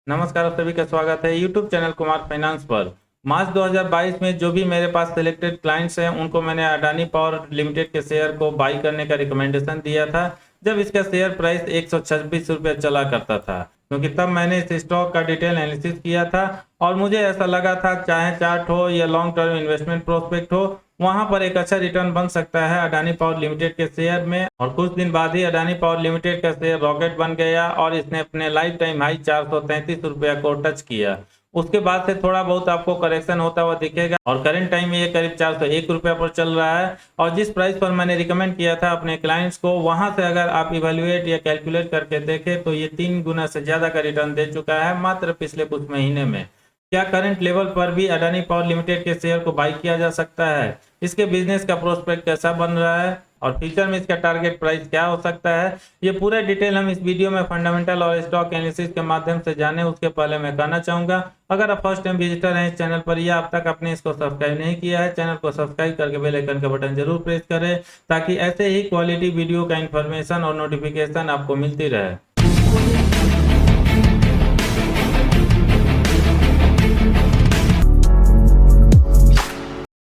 नमस्कार, आप सभी का स्वागत है यूट्यूब चैनल कुमार फाइनेंस पर। मार्च 2022 में जो भी मेरे पास सिलेक्टेड क्लाइंट्स हैं उनको मैंने अडानी पावर लिमिटेड के शेयर को बाई करने का रिकमेंडेशन दिया था, जब इसका शेयर प्राइस 126 रुपये चला करता था। क्योंकि तब मैंने इस स्टॉक का डिटेल एनालिसिस किया था और मुझे ऐसा लगा था, चाहे चार्ट हो या लॉन्ग टर्म इन्वेस्टमेंट प्रोस्पेक्ट हो, वहां पर एक अच्छा रिटर्न बन सकता है अडानी पावर लिमिटेड के शेयर में। और कुछ दिन बाद ही अडानी पावर लिमिटेड का शेयर रॉकेट बन गया और इसने अपने लाइफ टाइम हाई 433 रुपया को टच किया। उसके बाद से थोड़ा बहुत आपको करेक्शन होता हुआ दिखेगा और करंट टाइम में ये करीब 401 रुपया पर चल रहा है। और जिस प्राइस पर मैंने रिकमेंड किया था अपने क्लाइंट्स को, वहां से अगर आप इवेल्युएट या कैलकुलेट करके देखें तो ये 3 गुना से ज्यादा का रिटर्न दे चुका है मात्र पिछले कुछ महीने में। क्या करंट लेवल पर भी अडानी पावर लिमिटेड के शेयर को बाई किया जा सकता है? इसके बिजनेस का प्रोस्पेक्ट कैसा बन रहा है और फ्यूचर में इसका टारगेट प्राइस क्या हो सकता है, ये पूरा डिटेल हम इस वीडियो में फंडामेंटल और स्टॉक एनालिसिस के माध्यम से जाने। उसके पहले मैं कहना चाहूंगा, अगर आप फर्स्ट टाइम विजिटर हैं इस चैनल पर या अब तक आपने इसको सब्सक्राइब नहीं किया है, चैनल को सब्सक्राइब करके बेल आइकन का बटन जरूर प्रेस करें ताकि ऐसे ही क्वालिटी वीडियो का इन्फॉर्मेशन और नोटिफिकेशन आपको मिलती रहे।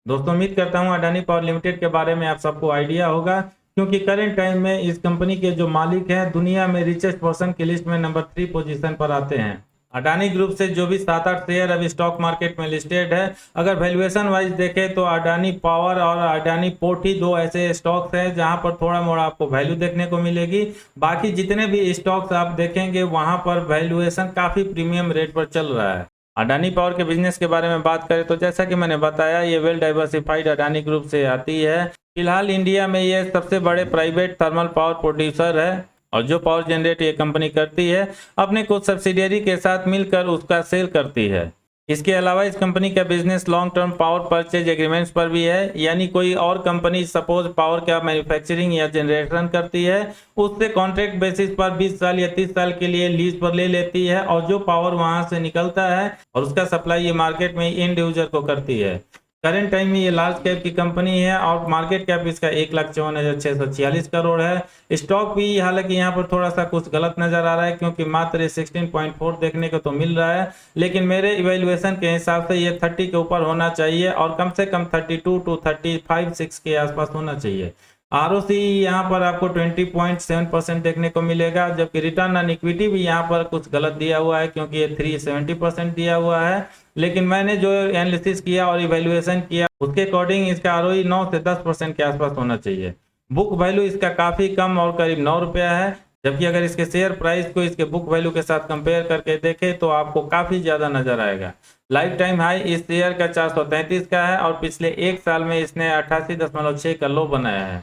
दोस्तों, उम्मीद करता हूं अडानी पावर लिमिटेड के बारे में आप सबको आइडिया होगा, क्योंकि करंट टाइम में इस कंपनी के जो मालिक हैं दुनिया में रिचेस्ट पर्सन की लिस्ट में नंबर 3 पोजीशन पर आते हैं। अडानी ग्रुप से जो भी 7-8 शेयर अभी स्टॉक मार्केट में लिस्टेड है, अगर वैल्यूएशन वाइज देखें तो अडानी पावर और अडानी पोर्ट ही दो ऐसे स्टॉक्स हैं जहां पर थोड़ा मोड़ा आपको वैल्यू देखने को मिलेगी। बाकी जितने भी स्टॉक्स आप देखेंगे वहां पर वैल्यूएशन काफी प्रीमियम रेट पर चल रहा है। अडानी पावर के बिजनेस के बारे में बात करें तो जैसा कि मैंने बताया, ये वेल डाइवर्सिफाइड अडानी ग्रुप से आती है। फिलहाल इंडिया में ये सबसे बड़े प्राइवेट थर्मल पावर प्रोड्यूसर है और जो पावर जनरेट ये कंपनी करती है अपने कुछ सब्सिडियरी के साथ मिलकर उसका सेल करती है। इसके अलावा इस कंपनी का business long term power purchase agreements पर भी है, यानी कोई और कंपनी सपोज पावर का मैन्युफैक्चरिंग या जनरेशन करती है, उससे कॉन्ट्रैक्ट बेसिस पर 20 साल या 30 साल के लिए लीज पर ले लेती है और जो पावर वहां से निकलता है और उसका सप्लाई ये मार्केट में एंड यूजर को करती है। करंट टाइम में ये लार्ज कैप की कंपनी है और मार्केट कैप इसका 1,54,646 करोड़ है। स्टॉक भी हालांकि यहाँ पर थोड़ा सा कुछ गलत नजर आ रहा है, क्योंकि मात्र 16.4 देखने को तो मिल रहा है, लेकिन मेरे इवेल्युएशन के हिसाब से ये 30 के ऊपर होना चाहिए और कम से कम 32 to 35-6 के आसपास होना चाहिए। आरओसी यहाँ पर आपको 20.7% देखने को मिलेगा, जबकि रिटर्न ऑन इक्विटी भी यहाँ पर कुछ गलत दिया हुआ है, क्योंकि ये 370% दिया हुआ है। लेकिन मैंने जो एनालिसिस किया और इवैल्यूएशन किया उसके अकॉर्डिंग इसका आरओई 9 से 10% के आसपास होना चाहिए। बुक वैल्यू इसका काफी कम और करीब 9 रुपया है, जबकि अगर इसके शेयर प्राइस को इसके बुक वैल्यू के साथ कंपेयर करके देखें तो आपको काफी ज्यादा नजर आएगा। लाइफ टाइम हाई इस शेयर का 433 का है और पिछले एक साल में इसने 88.6 का लो बनाया है।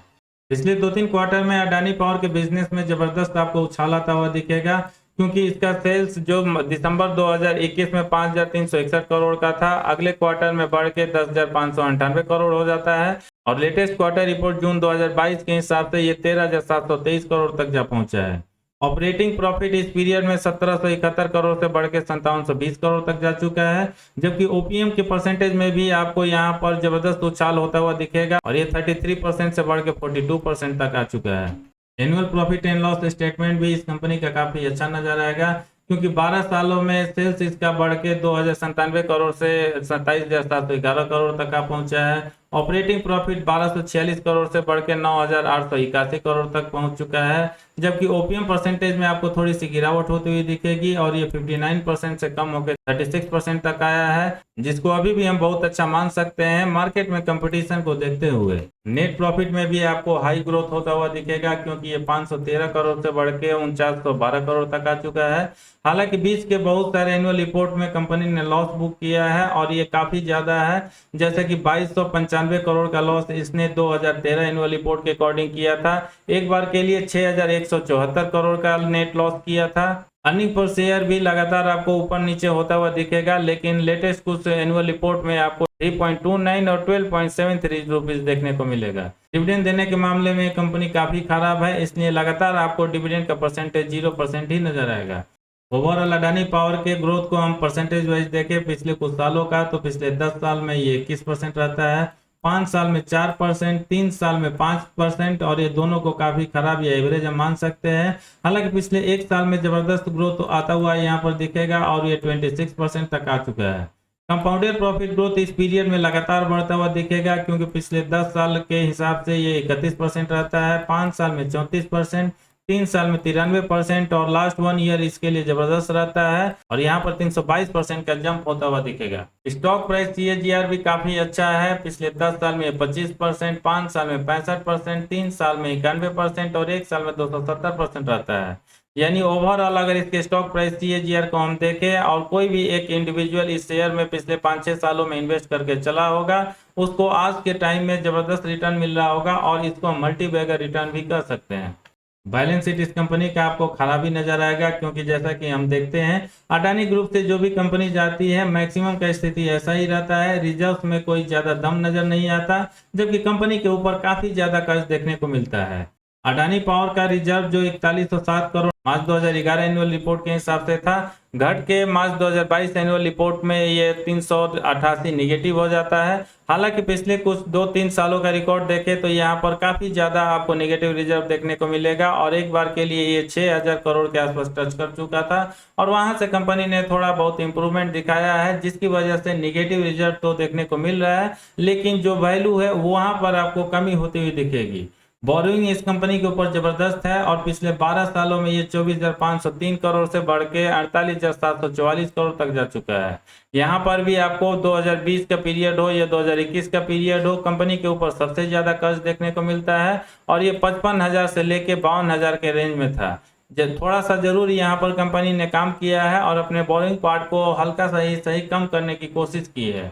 पिछले 2-3 क्वार्टर में अडानी पावर के बिजनेस में जबरदस्त आपको उछाल आता हुआ दिखेगा, क्योंकि इसका सेल्स जो दिसंबर 2021 में 5,361 करोड़ का था, अगले क्वार्टर में बढ़ के 10,598 करोड़ हो जाता है और लेटेस्ट क्वार्टर रिपोर्ट जून 2022 के हिसाब से ये 13,723 करोड़ तक जा पहुंचा है। ऑपरेटिंग प्रॉफिट इस पीरियड में 1,771 करोड़ से बढ़ के 5,720 करोड़ तक जा चुका है, जबकि ओपीएम के परसेंटेज में भी आपको यहाँ पर जबरदस्त उछाल होता हुआ दिखेगा और ये 33% से बढ़ के 42% तक आ चुका है। Annual profit and loss statement भी इस कंपनी का काफी अच्छा नजर आएगा, क्योंकि 12 सालों में सेल्स इसका बढ़ के 2,097 करोड़ से 27,711 करोड़ तक आ पहुंचा है। ऑपरेटिंग प्रॉफिट 1,246 करोड़ से बढ़ के 9,881 करोड़ तक पहुंच चुका है, जबकि ओपीएम परसेंटेज में आपको थोड़ी सी गिरावट होती हुई दिखेगी और ये 59% से कम होकर 36% तक आया है, जिसको अभी भी हम बहुत अच्छा मान सकते हैं मार्केट में कंपटीशन को देखते हुए। नेट प्रॉफिट में भी आपको हाई ग्रोथ होता हुआ दिखेगा, क्योंकि ये 513 करोड़ से बढ़ के 4912 करोड़ तक आ चुका है। हालांकि बीच के बहुत सारे एनुअल रिपोर्ट में कंपनी ने लॉस बुक किया है और ये काफी ज्यादा है, जैसे कि 2295 करोड़ का लॉस इसने 2013 एनुअल रिपोर्ट के अकॉर्डिंग किया था। एक बार के लिए 6,174 करोड़ का नेट लॉस किया था। अर्निंग पर शेयर भी लगातार आपको ऊपर नीचे होता हुआ दिखेगा, लेकिन लेटेस्ट कुछ एनुअल रिपोर्ट में आपको 3.29 और 12.73 रुपीज देखने को मिलेगा। डिविडेंड देने के मामले में कंपनी काफी खराब है, इसलिए लगातार आपको डिविडेंड का परसेंटेज 0% ही नजर आएगा। ओवरऑल अडानी पावर के ग्रोथ को हम परसेंटेज वाइज देखें पिछले कुछ सालों का, तो पिछले 10 साल में ये 21% रहता है 5 साल में 4%, 3 साल में 5%, और ये दोनों को काफी खराब या एवरेज हम मान सकते हैं। हालांकि पिछले एक साल में जबरदस्त ग्रोथ आता हुआ यहाँ पर दिखेगा और ये 26% तक आ चुका है। कंपाउंडेड प्रॉफिट ग्रोथ इस पीरियड में लगातार बढ़ता हुआ दिखेगा, क्योंकि पिछले 10 साल के हिसाब से ये 31% रहता है, 5 साल में 34%, 3 साल में 93% और लास्ट 1 ईयर इसके लिए जबरदस्त रहता है और यहाँ पर 322% का जंप होता हुआ दिखेगा। स्टॉक प्राइस CAGR भी काफी अच्छा है। पिछले 10 साल में 25%, 5 साल में 65%, 3 साल में 91% और 1 साल में 270% रहता है। यानी ओवरऑल अगर इसके स्टॉक प्राइस CAGR को हम देखें और कोई भी एक इंडिविजुअल इस शेयर में पिछले 5-6 सालों में इन्वेस्ट करके चला होगा, उसको आज के टाइम में जबरदस्त रिटर्न मिल रहा होगा और इसको मल्टी बैगर रिटर्न भी कर सकते हैं। बैलेंस शीट इस कंपनी का आपको खराबी नजर आएगा, क्योंकि जैसा कि हम देखते हैं अडानी ग्रुप से जो भी कंपनी जाती है मैक्सिमम का स्थिति ऐसा ही रहता है। रिजर्व में कोई ज्यादा दम नजर नहीं आता, जबकि कंपनी के ऊपर काफी ज्यादा कर्ज देखने को मिलता है। अडानी पावर का रिजर्व जो 4107 करोड़ मार्च 2011 एनुअल रिपोर्ट के हिसाब से था, घट के मार्च 2022 एनुअल रिपोर्ट में ये 388 निगेटिव हो जाता है। हालांकि पिछले कुछ 2-3 सालों का रिकॉर्ड देखें तो यहाँ पर काफी ज्यादा आपको नेगेटिव रिजर्व देखने को मिलेगा और एक बार के लिए ये 6000 करोड़ के आसपास टच कर चुका था और वहां से कंपनी ने थोड़ा बहुत इंप्रूवमेंट दिखाया है, जिसकी वजह से निगेटिव रिजर्व तो देखने को मिल रहा है, लेकिन जो वैल्यू है वहां पर आपको कमी होती हुई दिखेगी। बोरोइंग इस कंपनी के ऊपर जबरदस्त है और पिछले 12 सालों में ये 24,503 करोड़ से बढ़ के 48,744 करोड़ तक जा चुका है। यहाँ पर भी आपको 2020 का पीरियड हो या 2021 का पीरियड हो, कंपनी के ऊपर सबसे ज्यादा कर्ज देखने को मिलता है और ये 55,000 से लेके 52,000 के रेंज में था। थोड़ा सा जरूर यहाँ पर कंपनी ने काम किया है और अपने बोरिंग पार्ट को हल्का सा ही सही कम करने की कोशिश की है।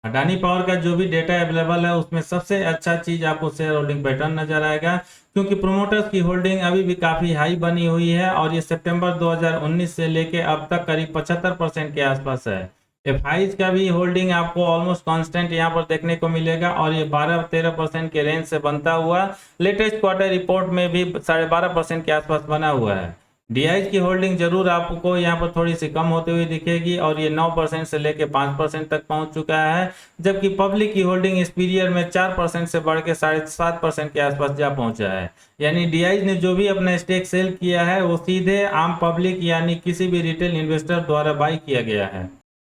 अडानी पावर का जो भी डेटा अवेलेबल है उसमें सबसे अच्छा चीज आपको शेयर होल्डिंग पैटर्न नजर आएगा, क्योंकि प्रोमोटर्स की होल्डिंग अभी भी काफी हाई बनी हुई है और ये सितंबर 2019 से लेके अब तक करीब 75% के आसपास है। एफआईज का भी होल्डिंग आपको ऑलमोस्ट कांस्टेंट यहाँ पर देखने को मिलेगा और ये 12-13% के रेंज से बनता हुआ लेटेस्ट क्वार्टर रिपोर्ट में भी 12.5% के आसपास बना हुआ है। डीआईज की होल्डिंग जरूर आपको यहाँ पर थोड़ी सी कम होती हुई दिखेगी और ये 9% से लेके 5% तक पहुंच चुका है, जबकि पब्लिक की होल्डिंग इस पीरियड में 4% से बढ़ के 7.5% के आसपास जा पहुंचा है। यानी डीआईज ने जो भी अपना स्टेक सेल किया है वो सीधे आम पब्लिक यानी किसी भी रिटेल इन्वेस्टर द्वारा बाई किया गया है।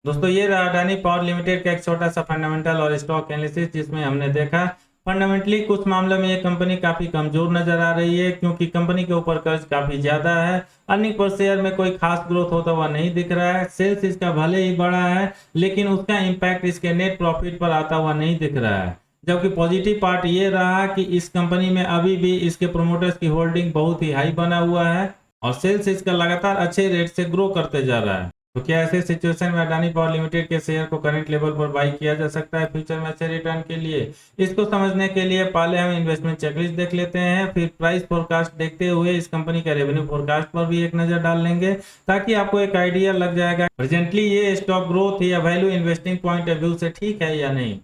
दोस्तों ये रहा अडानी पावर लिमिटेड का एक छोटा सा फंडामेंटल और स्टॉक एनालिसिस, जिसमें हमने देखा फंडामेंटली कुछ मामलों में ये कंपनी काफी कमजोर नजर आ रही है, क्योंकि कंपनी के ऊपर कर्ज काफी ज्यादा है। अर्निंग पर शेयर में कोई खास ग्रोथ होता हुआ नहीं दिख रहा है। सेल्स इसका भले ही बड़ा है, लेकिन उसका इंपैक्ट इसके नेट प्रॉफिट पर आता हुआ नहीं दिख रहा है। जबकि पॉजिटिव पार्ट ये रहा कि इस कंपनी में अभी भी इसके प्रोमोटर्स की होल्डिंग बहुत ही हाई बना हुआ है और सेल्स इसका लगातार अच्छे रेट से ग्रो करते जा रहा है। तो क्या ऐसे सिचुएशन में अडानी पावर लिमिटेड के शेयर को करंट लेवल पर बाई किया जा सकता है फ्यूचर में अच्छे रिटर्न के लिए? इसको समझने के लिए पहले हम इन्वेस्टमेंट चेकलिस्ट देख लेते हैं, फिर प्राइस फोरकास्ट देखते हुए इस कंपनी का रेवेन्यू फोरकास्ट पर भी एक नजर डाल लेंगे, ताकि आपको एक आइडिया लग जाएगा प्रेजेंटली ये स्टॉक ग्रोथ या value investing point of view से ठीक है या नहीं।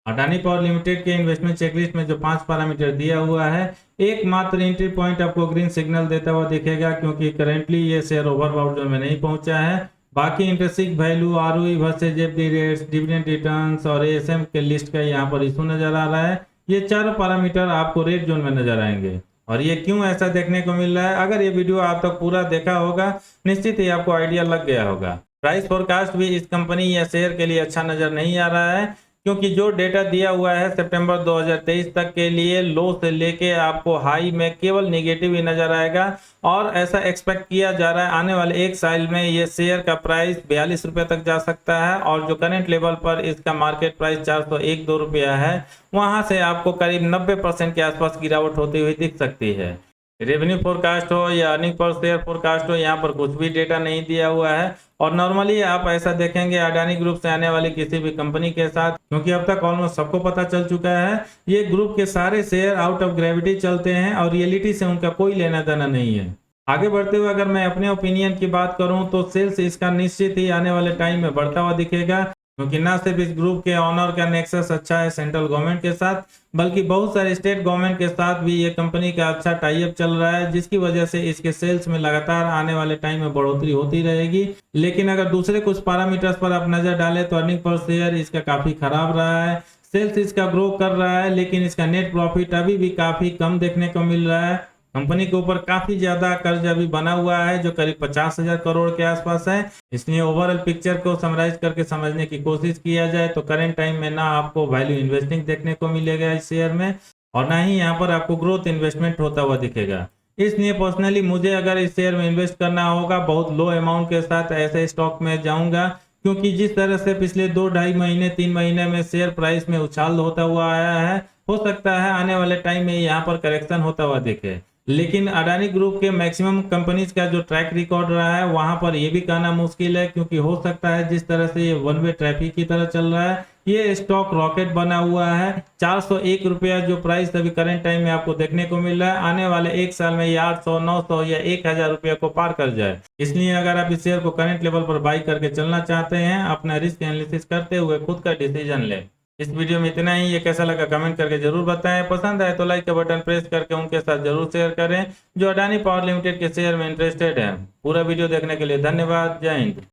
अडानी पावर लिमिटेड के इन्वेस्टमेंट चेकलिस्ट में जो 5 पैरामीटर दिया हुआ है, एकमात्र एंट्री पॉइंट आपको ग्रीन सिग्नल देता हुआ दिखेगा, क्योंकि करेंटली ये शेयर ओवरबाउट जोन में नहीं पहुंचा है। बाकी intrinsic value, ROE versus FD rates, dividend returns और एएसएम के लिस्ट का यहाँ पर इशू नजर आ रहा है। ये चारों पैरामीटर आपको रेड जोन में नजर आएंगे। और ये क्यों ऐसा देखने को मिल रहा है, अगर ये वीडियो आप तक पूरा देखा होगा निश्चित ही आपको आइडिया लग गया होगा। प्राइस फोरकास्ट भी इस कंपनी या शेयर के लिए अच्छा नजर नहीं आ रहा है, क्योंकि जो डेटा दिया हुआ है सितंबर 2023 तक के लिए लो से लेके आपको हाई में केवल नेगेटिव ही नजर आएगा और ऐसा एक्सपेक्ट किया जा रहा है आने वाले एक साल में ये शेयर का प्राइस 42 रुपये तक जा सकता है और जो करंट लेवल पर इसका मार्केट प्राइस 401-2 रुपया है, वहां से आपको करीब 90% के आसपास गिरावट होती हुई दिख सकती है। रेवेन्यू फोरकास्ट हो या अर्निंग पर शेयर फोरकास्ट हो, यहाँ पर कुछ भी डेटा नहीं दिया हुआ है और नॉर्मली आप ऐसा देखेंगे अडानी ग्रुप से आने वाली किसी भी कंपनी के साथ, क्योंकि अब तक ऑलमोस्ट सबको पता चल चुका है ये ग्रुप के सारे शेयर आउट ऑफ ग्रेविटी चलते हैं और रियलिटी से उनका कोई लेना देना नहीं है। आगे बढ़ते हुए अगर मैं अपने ओपिनियन की बात करूं तो सेल्स इसका निश्चित ही आने वाले टाइम में बढ़ता हुआ दिखेगा, क्योंकि न सिर्फ इस ग्रुप के ऑनर का नेक्सस अच्छा है सेंट्रल गवर्नमेंट के साथ, बल्कि बहुत सारे स्टेट गवर्नमेंट के साथ भी ये कंपनी का अच्छा टाई अप चल रहा है, जिसकी वजह से इसके सेल्स में लगातार आने वाले टाइम में बढ़ोतरी होती रहेगी। लेकिन अगर दूसरे कुछ पैरामीटर्स पर आप नजर डालें तो अर्निंग पर शेयर इसका काफी खराब रहा है। सेल्स इसका ग्रो कर रहा है, लेकिन इसका नेट प्रॉफिट अभी भी काफी कम देखने को मिल रहा है। कंपनी के ऊपर काफी ज्यादा कर्ज अभी बना हुआ है जो करीब 50,000 करोड़ के आसपास है। इसलिए ओवरऑल पिक्चर को समराइज करके समझने की कोशिश किया जाए तो करंट टाइम में ना आपको वैल्यू इन्वेस्टिंग देखने को मिलेगा इस शेयर में, और ना ही यहाँ पर आपको ग्रोथ इन्वेस्टमेंट होता हुआ दिखेगा। इसलिए पर्सनली मुझे अगर इस शेयर में इन्वेस्ट करना होगा, बहुत लो अमाउंट के साथ ऐसे स्टॉक में जाऊंगा, क्योंकि जिस तरह से पिछले 2-2.5 महीने 3 महीने में शेयर प्राइस में उछाल होता हुआ आया है, हो सकता है आने वाले टाइम में यहाँ पर करेक्शन होता हुआ दिखे। लेकिन अडानी ग्रुप के मैक्सिमम कंपनीज का जो ट्रैक रिकॉर्ड रहा है वहां पर ये भी कहना मुश्किल है, क्योंकि हो सकता है जिस तरह से ये वन वे ट्रैफिक की तरह चल रहा है, ये स्टॉक रॉकेट बना हुआ है। 401 रुपया जो प्राइस अभी करंट टाइम में आपको देखने को मिल रहा है, आने वाले एक साल में ये 800, 900 या 1000 रुपया को पार कर जाए। इसलिए अगर आप इस शेयर को करंट लेवल पर बाई करके चलना चाहते हैं, अपना रिस्क एनालिसिस करते हुए खुद का डिसीजन लें। इस वीडियो में इतना ही। ये कैसा लगा कमेंट करके जरूर बताएं। पसंद आए तो लाइक का बटन प्रेस करके उनके साथ जरूर शेयर करें जो अडानी पावर लिमिटेड के शेयर में इंटरेस्टेड है। पूरा वीडियो देखने के लिए धन्यवाद। जय हिंद।